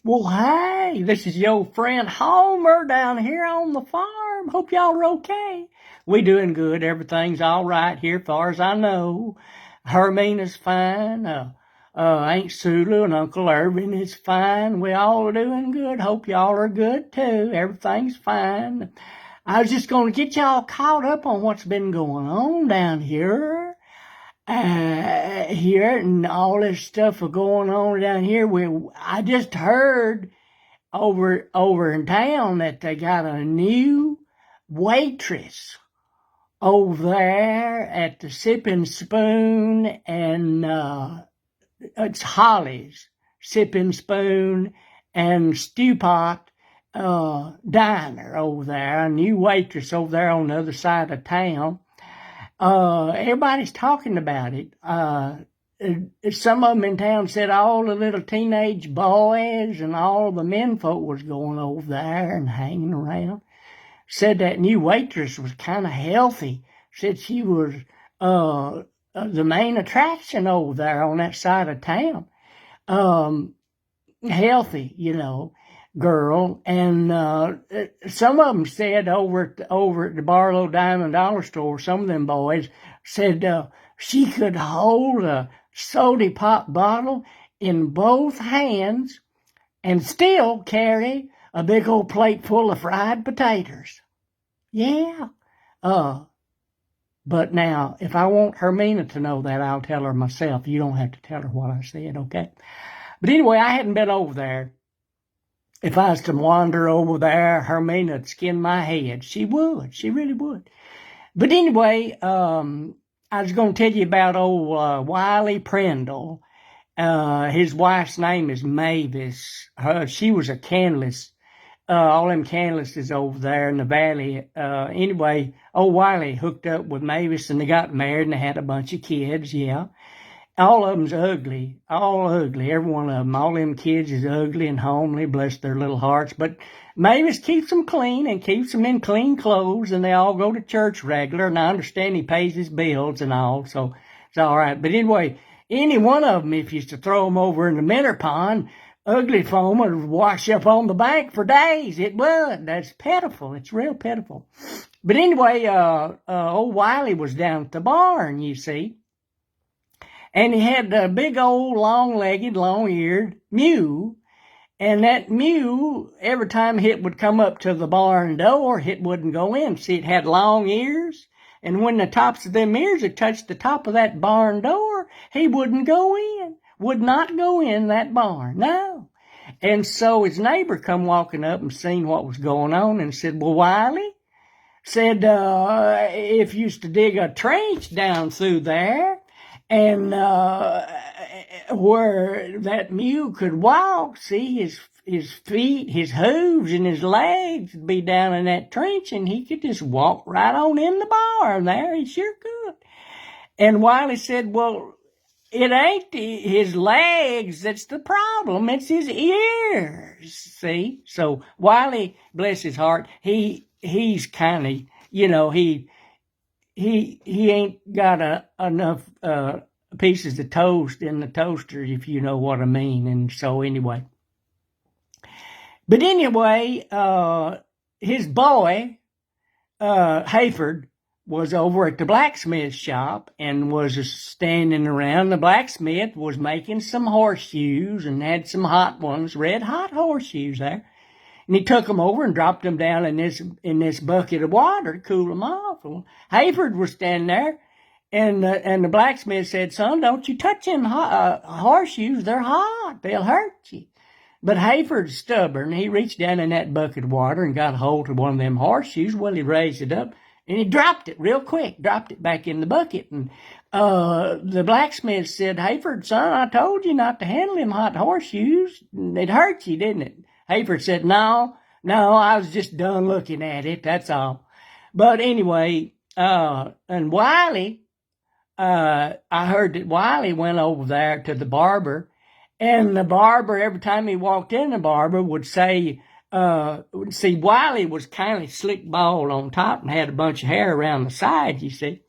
Well, hey, this is your friend Homer down here on the farm. Hope y'all are okay. We doing good. Everything's all right here, far as I know. Hermina's fine. Aunt Sulu and Uncle Irvin is fine. We all are doing good. Hope y'all are good too. Everything's fine. I was just going to get y'all caught up on what's been going on down here. Here and all this stuff going on down here. I just heard over in town that they got a new waitress over there at the Sipping Spoon, and it's Holly's Sipping Spoon and Stew Pot diner over there, a new waitress over there on the other side of town. Everybody's talking about it. Some of them in town said all the little teenage boys and all the men folk was going over there and hanging around. Said that new waitress was kind of healthy. Said she was the main attraction over there on that side of town. Healthy, girl. And some of them said over at the Barlow Diamond Dollar Store, some of them boys said she could hold a soda pop bottle in both hands and still carry a big old plate full of fried potatoes. Yeah. But now, if I want Hermina to know that, I'll tell her myself. You don't have to tell her what I said, okay? But anyway, I hadn't been over there. If I was to wander over there, Hermina'd skin my head. She would. She really would. But anyway, I was going to tell you about old Wiley Prindle. His wife's name is Mavis. She was a candless. All them candlesses over there in the valley. Anyway, old Wiley hooked up with Mavis and they got married and they had a bunch of kids, yeah. All of them's ugly, all ugly, every one of them. All them kids is ugly and homely, bless their little hearts. But Mavis keeps them clean and keeps them in clean clothes, and they all go to church regular, and I understand he pays his bills and all, so it's all right. But anyway, any one of them, if you used to throw them over in the minnow pond, ugly foam would wash up on the bank for days. It would. That's pitiful. It's real pitiful. But anyway, old Wiley was down at the barn, you see. And he had a big old long-legged, long-eared mule. And that mule, every time it would come up to the barn door, it wouldn't go in. See, it had long ears. And when the tops of them ears had touched the top of that barn door, he wouldn't go in. Would not go in that barn. No. And so his neighbor come walking up and seen what was going on and said, well, Wiley, said, if you used to dig a trench down through there, and where that mule could walk, see, his feet, his hooves, and his legs would be down in that trench, and he could just walk right on in the barn there. He sure could. And Wiley said, well, it ain't his legs that's the problem. It's his ears, see? So Wiley, bless his heart, he's kind of, he ain't got enough pieces of toast in the toaster, if you know what I mean. And so anyway. But anyway, his boy, Hayford, was over at the blacksmith shop and was standing around. The blacksmith was making some horseshoes and had some hot ones, red hot horseshoes there. And he took them over and dropped them down in this bucket of water to cool them off. Well, Hayford was standing there, and the blacksmith said, son, don't you touch them horseshoes. They're hot. They'll hurt you. But Hayford's stubborn. He reached down in that bucket of water and got a hold of one of them horseshoes. Well, he raised it up, and he dropped it real quick, dropped it back in the bucket. And the blacksmith said, Hayford, son, I told you not to handle them hot horseshoes. It hurt you, didn't it? Hayford said, no, I was just done looking at it, that's all. But anyway, and Wiley, I heard that Wiley went over there to the barber, and the barber, every time he walked in, the barber would say, see, Wiley was kind of slick bald on top and had a bunch of hair around the side, you see.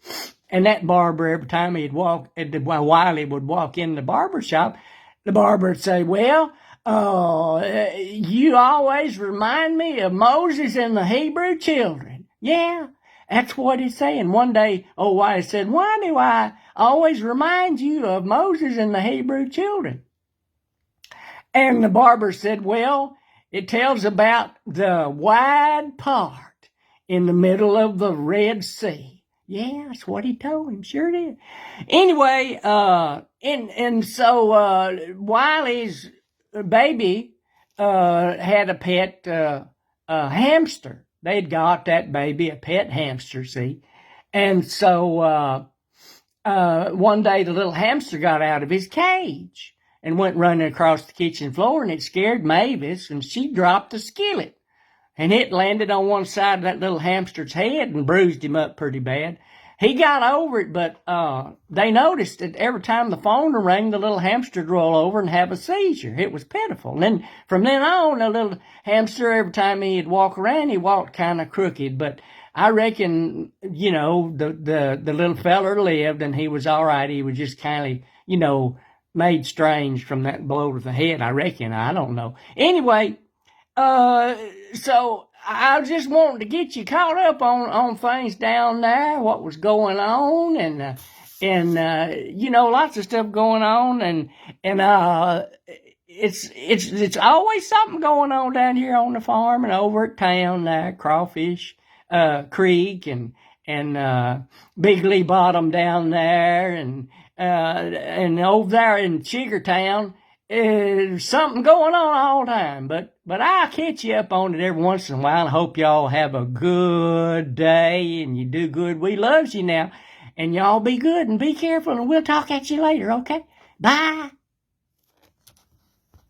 And that barber, every time Wiley would walk in the barber shop, the barber would say, well, Oh, you always remind me of Moses and the Hebrew children. Yeah, that's what he's saying. One day, old Whitey said, why do I always remind you of Moses and the Hebrew children? And the barber said, well, it tells about the wide part in the middle of the Red Sea. Yeah, that's what he told him. Sure did. Anyway, so Wiley's baby had a pet hamster. They'd got that baby a pet hamster, see? And so one day the little hamster got out of his cage and went running across the kitchen floor, and it scared Mavis, and she dropped the skillet. And it landed on one side of that little hamster's head and bruised him up pretty bad. He got over it, but they noticed that every time the phone rang, the little hamster'd roll over and have a seizure. It was pitiful. And then from then on, the little hamster, every time he'd walk around, he walked kind of crooked. But I reckon, the little feller lived, and he was all right. He was just kind of, made strange from that blow to the head, I reckon. I don't know. Anyway, so I was just wanting to get you caught up on things down there, what was going on, and lots of stuff going on, and it's always something going on down here on the farm and over at town there, Crawfish Creek and Big Lee Bottom down there, and over there in Chiggertown. Something going on all the time, but I'll catch you up on it every once in a while. I hope y'all have a good day and you do good. We loves you now, and y'all be good and be careful, and we'll talk at you later, okay? Bye.